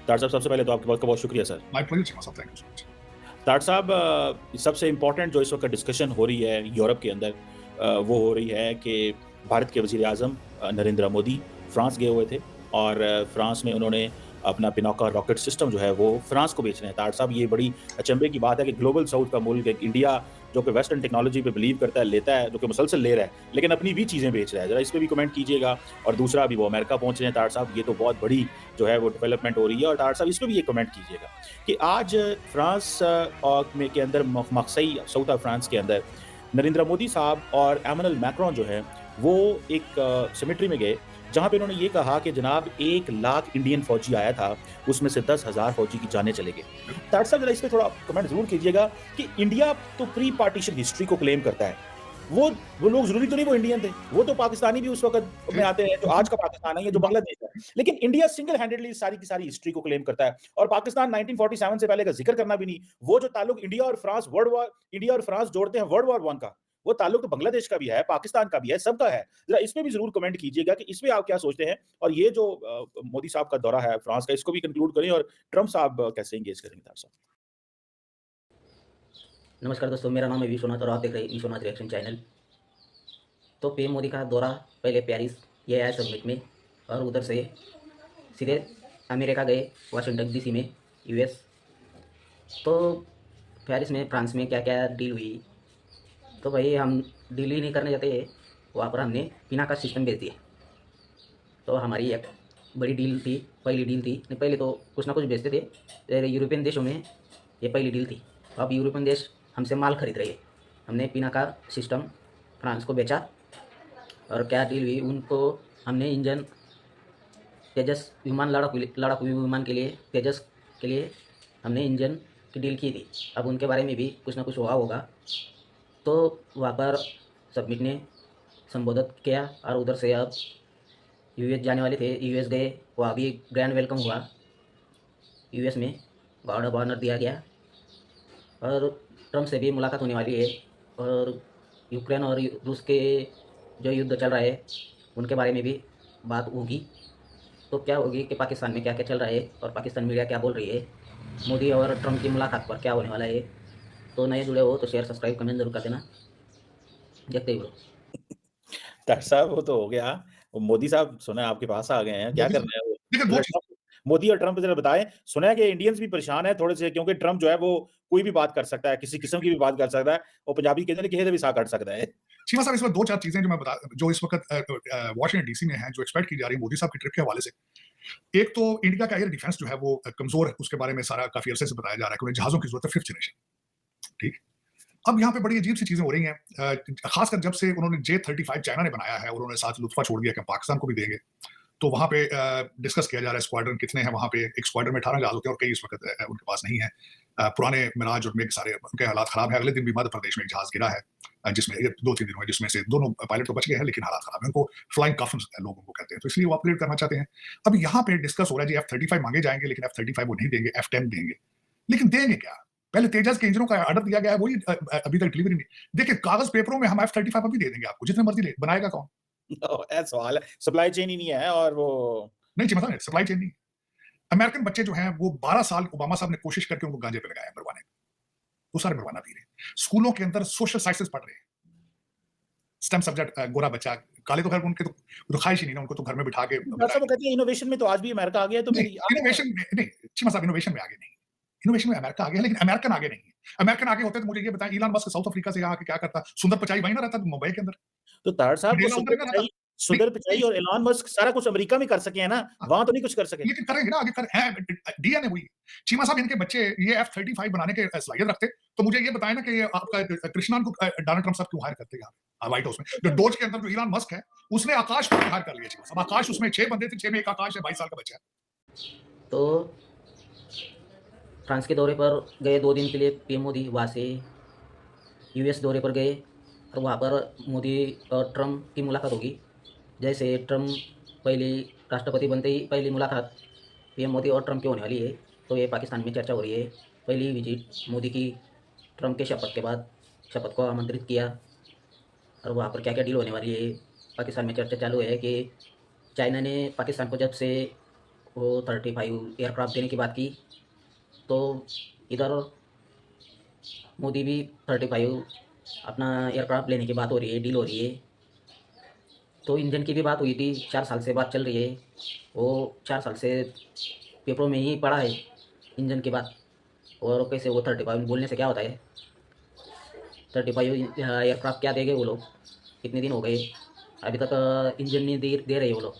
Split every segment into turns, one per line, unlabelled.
तार साहब, सबसे पहले तो आपका बहुत-बहुत शुक्रिया सर।
माय प्लेजर चीमा साहब, थैंक यू सो मच।
तार साहब, सबसे इम्पोर्टेंट जो इस वक़्त डिस्कशन हो रही है यूरोप के अंदर, वो हो रही है कि भारत के वज़ीर-ए-आज़म नरेंद्र मोदी फ्रांस गए हुए थे और फ्रांस में उन्होंने अपना पिनोका रॉकेट सिस्टम जो है वो फ्रांस को बेच रहे हैं। तार साहब, ये बड़ी अचंभे की बात है कि ग्लोबल साउथ का मुल्क एक इंडिया जो कि वेस्टर्न टेक्नोलॉजी पे बिलीव करता है, लेता है, जो कि मुसलसल ले रहा है, लेकिन अपनी भी चीज़ें बेच रहा है। ज़रा इस पे भी कमेंट कीजिएगा। और दूसरा, अभी वो अमेरिका पहुँच रहे हैं तार साहब, ये तो बहुत बड़ी जो है वो डेवलपमेंट हो रही है। और तार साहब, इस पे भी एक कमेंट कीजिएगा कि आज फ्रांस में के अंदर मक्सई साउथ ऑफ फ्रांस के अंदर नरेंद्र मोदी साहब और एमैनुअल मैक्रोन जो हैं, वो एक सिमेट्री में गए, जहाँ पे उन्होंने ये कहा कि जनाब 1 लाख इंडियन फ़ौजी आया था, उसमें से 10,000 फ़ौजी की जानें चले गए। तार साहब, ज़रा इस पे थोड़ा कमेंट ज़रूर कीजिएगा कि इंडिया तो प्री पार्टीशन हिस्ट्री को क्लेम करता है। वो लोग ज़रूरी तो नहीं वो इंडियन थे, वो तो पाकिस्तानी भी उस वक़्त में आते हैं, जो आज का पाकिस्तान है, ये जो बांग्लादेश है। लेकिन इंडिया सिंगल हैंडेडली सारी की सारी हिस्ट्री को क्लेम करता है और पाकिस्तान 1947 से पहले का ज़िक्र करना भी नहीं। वो जो ताल्लुक इंडिया और फ्रांस जोड़ते हैं वर्ल्ड वॉर 1 का, वो ताल्लुक तो बांग्लादेश का भी है, पाकिस्तान का भी है, सबका है। ज़रा इसमें भी ज़रूर कमेंट कीजिएगा कि इसमें आप क्या सोचते हैं? और ये जो मोदी साहब का दौरा है फ्रांस का, इसको भी कंक्लूड करें और ट्रम्प साहब कैसे एंगेज करेंगे तार साहब?
नमस्कार दोस्तों, मेरा नाम है विश्वनाथ और आप देख रहे हैं विश्वनाथ रिएक्शन चैनल। तो पीएम मोदी का दौरा पहले पेरिस ये आया समिट में और उधर से सीधे अमेरिका गए, वाशिंगटन डीसी में, यूएस। तो पेरिस में फ्रांस में क्या क्या डील हुई, तो भाई हम डील ही नहीं करने जाते, वहाँ पर हमने बिना का सिस्टम भेज दिए। तो हमारी एक बड़ी डील थी, पहली डील थी, नहीं पहले तो कुछ ना कुछ बेचते थे यूरोपियन देशों में, ये पहली डील थी। अब यूरोपियन देश हमसे माल खरीद रहे हैं, हमने पिना का सिस्टम फ्रांस को बेचा। और क्या डील हुई, उनको हमने इंजन तेजस विमान, लड़ाकू विमान के लिए, तेजस के लिए हमने इंजन की डील की थी। अब उनके बारे में भी कुछ ना कुछ हुआ होगा। तो वहाँ पर सबमिट ने संबोधित किया और उधर से अब यूएस जाने वाले थे, यूएस गए, वहाँ भी ग्रैंड वेलकम हुआ। यूएस में गार्ड ऑफ ऑनर दिया गया और ट्रम्प से भी मुलाकात होने वाली है और यूक्रेन और रूस के जो युद्ध चल रहा है उनके बारे में भी बात होगी। तो क्या होगी कि पाकिस्तान में क्या क्या चल रहा है और पाकिस्तान मीडिया क्या बोल रही है, मोदी और ट्रम्प की मुलाकात पर क्या होने वाला है। तो नए जुड़े हो तो शेयर, सब्सक्राइब, कमेंट जरूर कर देना। देखते ही बोलो।
तार साहब, वो तो हो गया। वो मोदी साहब सुना है आपके पास आ गए हैं, क्या
मोदी
कर
साहब,
रहे हैं वो?
देखिए 2
ज़रा
चीज़।
मोदी और ट्रम्प ज़रा बताएँ। सुना है कि इंडियंस भी परेशान हैं थोड़े से, क्योंकि ट्रम्प जो है वो कोई भी बात कर सकता है, किसी किस्म की भी बात कर सकता है। वो पंजाबी कहते हैं, किसी से भी साह काट सकता है।
चीमा साहब, इसमें 2-4 चीज़ें जो इस वक़्त वाशिंगटन डीसी में हैं, जो एक्सपेक्ट की जा रही है मोदी साहब की ट्रिप के हवाले से। एक तो इंडिया का एयर डिफेंस जो है वो कमज़ोर है, उसके बारे में सारा काफ़ी अरसे से बताया जा रहा है कि उन्हें जहाज़ों की ज़रूरत है 5th जनरेशन, ठीक? अब यहाँ पे बड़ी अजीब सी चीज़ें हो रही हैं, ख़ासकर जब से उन्होंने J-35 चाइना ने बनाया है और उन्होंने साथ लुत्फ़ा छोड़ दिया कि हम पाकिस्तान को भी देंगे। तो वहाँ पे डिस्कस किया जा रहा है स्क्वाड्रन कितने हैं वहाँ पे। एक स्क्वाड्रन में 18 जहाज़ होते हैं और कई इस वक़्त उनके पास नहीं है। पुराने मिराज और मेघ सारे उनके हालात ख़राब है। अगले दिन भी मध्य प्रदेश में एक जहाज़ गिरा है, जिसमें 2-3 दिन हुए, जिसमें से दोनों पायलट तो बच गए हैं लेकिन हालात ख़राब है। उनको फ्लाइंग कफ़न्स लोग उनको कहते हैं, तो इसलिए वो अपग्रेड करना चाहते हैं। अब यहाँ पे डिस्कस हो रहा है जी F-35 माँगे जाएँगे, लेकिन F-35 वो नहीं देंगे, F-10 देंगे। लेकिन देंगे क्या? पहले तेजस के इंजनों का ऑर्डर दिया गया है, वही अभी तक डिलीवरी नहीं। देखिए, कागज़ पेपरों में हम F-35 अभी दे देंगे आपको, जितने मर्ज़ी ले, बनाएगा कौन?
ऐसा सवाल है, सप्लाई चेन ही नहीं है और वो
नहीं चीमा साहब, सप्लाई चेन नहीं। अमेरिकन बच्चे जो हैं वो 12 साल ओबामा साहब ने कोशिश करके उनको गांजे पे लगाया मरवाने, वो सारे मरवाना भी रहे। स्कूलों के अंदर सोशल साइंसेस पढ़ रहे हैं, स्टेम सब्जेक्ट, गोरा बच्चा, काले तो खैर उनके तो ख्वाहिश ही नहीं ना, उनको तो घर में बिठा के
तार साहब, वो कहते हैं इनोवेशन में तो आज भी अमेरिका आ गया है, तो
नहीं,
फिर आप
इनोवेशन में नहीं, चीमा साहब इनोवेशन में आगे नहीं। इनोवेशन में अमेरिका आगे है, लेकिन अमेरिकन आगे नहीं है। अमेरिकन आगे होते तो मुझे ये बताएं, इलॉन मस्क साउथ अफ्रीका से यहाँ आके क्या करता? सुंदर पिचाई वहीं ना रहता मुंबई के अंदर,
तो तार साहब, वो
मंडेला उधर ही ना रहता। नहीं,
सुंदर पिचाई
नहीं,
और एलन मस्क सारा कुछ अमेरिका में कर सके हैं ना,
हाँ,
वहाँ तो नहीं कुछ कर सके।
लेकिन करेंगे ना, आगे कर हैं, डीएनए वही है। चीमा साहब, इनके बच्चे ये F-35 बनाने के सलाहियत रखते, तो मुझे ये बताएं ना कि ये आपका कृष्णान को डोनाल्ड ट्रम्प साहब क्यों हायर करते हैं यहाँ व्हाइट हाउस में? जो डोज के अंदर जो इलॉन मस्क है, उसने आकाश को हायर कर लिया चीमा साहब। आकाश, उसमें 6 बंदे थे, 6 में एक आकाश है, 22 साल का बच्चा है।
तो फ्रांस के दौरे पर गए 2 दिन के लिए पीएम मोदी, वहाँ से यूएस दौरे पर गए और वहाँ पर मोदी और ट्रम्प की मुलाकात होगी। जैसे ट्रम्प पहली राष्ट्रपति बनते ही पहली मुलाकात पीएम मोदी और ट्रम्प की होने वाली है, तो ये पाकिस्तान में चर्चा हो रही है। पहली विजिट मोदी की ट्रम्प के शपथ के बाद, शपथ को आमंत्रित किया और वहाँ पर क्या क्या डील होने वाली है। पाकिस्तान में चर्चा चालू है कि चाइना ने पाकिस्तान को जब से वो 35 एयरक्राफ्ट देने की बात की, तो इधर मोदी भी 35 अपना एयरक्राफ्ट लेने की बात हो रही है, डील हो रही है। तो इंजन की भी बात हुई थी, 4 साल से बात चल रही है। वो 4 साल से पेपरों में ही पड़ा है इंजन की बात। और कैसे वो 35 बोलने से क्या होता है, 35 एयरक्राफ्ट क्या देंगे वो लोग, कितने दिन हो गए अभी तक इंजन नहीं दे रहे वो लोग।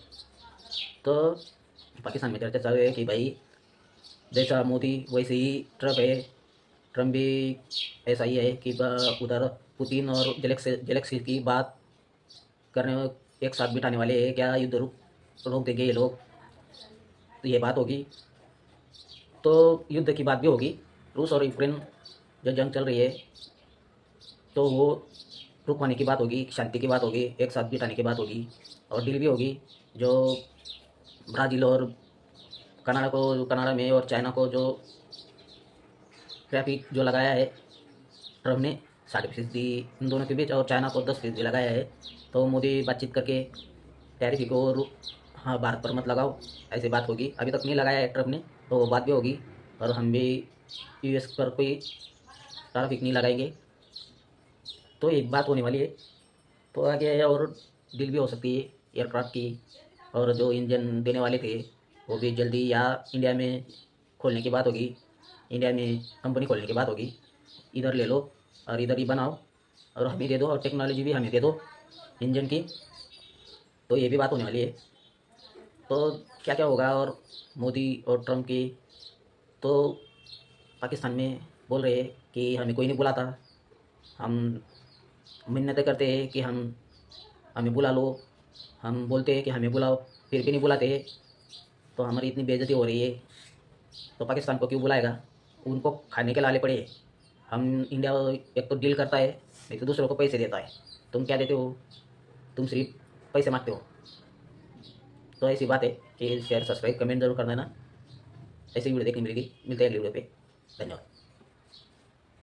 तो पाकिस्तान में चर्चा चल रही है कि भाई जैसा मोदी वैसे ही ट्रम्प है, ट्रम्प भी ऐसा ही है कि उधर पुतिन और जेलेंस्की की बात करने एक साथ बिठाने वाले हैं, क्या युद्ध रोक देंगे ये लोग, तो ये बात होगी। तो युद्ध की बात भी होगी, रूस और यूक्रेन जो जंग चल रही है तो वो रुकवाने की बात होगी, शांति की बात होगी, एक साथ बिठाने की बात होगी, और डील भी होगी। जो ब्राज़ील और कनाडा में और चाइना को जो ट्रैफिक जो लगाया है ट्रम्प ने 60% इन दोनों के बीच, और चाइना को 10% लगाया है, तो मोदी बातचीत करके टैरिफ को हाँ भारत पर मत लगाओ, ऐसी बात होगी। अभी तक नहीं लगाया है ट्रम्प ने, तो वो बात भी होगी। और हम भी यूएस पर कोई टैरिफ नहीं लगाएंगे, तो एक बात होने वाली है। तो आगे और डील भी हो सकती है एयरक्राफ्ट की, और जो इंजन देने वाले थे वो भी जल्दी या इंडिया में खोलने की बात होगी, इंडिया में कंपनी खोलने की बात होगी। इधर ले लो और इधर ही बनाओ और हमें दे दो, और टेक्नोलॉजी भी हमें दे दो इंजन की। तो ये भी बात होने वाली है। तो क्या क्या होगा, और मोदी और ट्रम्प की तो पाकिस्तान में बोल रहे हैं कि हमें कोई नहीं बुलाता, हम मिन्नतें करते हैं कि हमें बुला लो, हम बोलते हैं कि हमें बुलाओ, फिर भी नहीं बुलाते, तो हमारी इतनी बेइज्जती हो रही है, तो पाकिस्तान को क्यों बुलाएगा, उनको खाने के लाले पड़े हैं। हम इंडिया एक तो डील करता है, नहीं तो दूसरों को पैसे देता है, तुम क्या देते हो, तुम सिर्फ पैसे मांगते हो। तो ऐसी बात है कि शेयर सब्सक्राइब कमेंट जरूर कर देना, ऐसी वीडियो देखने मिलेगी, मिलते हैं अगली वीडियो पे। धन्यवाद।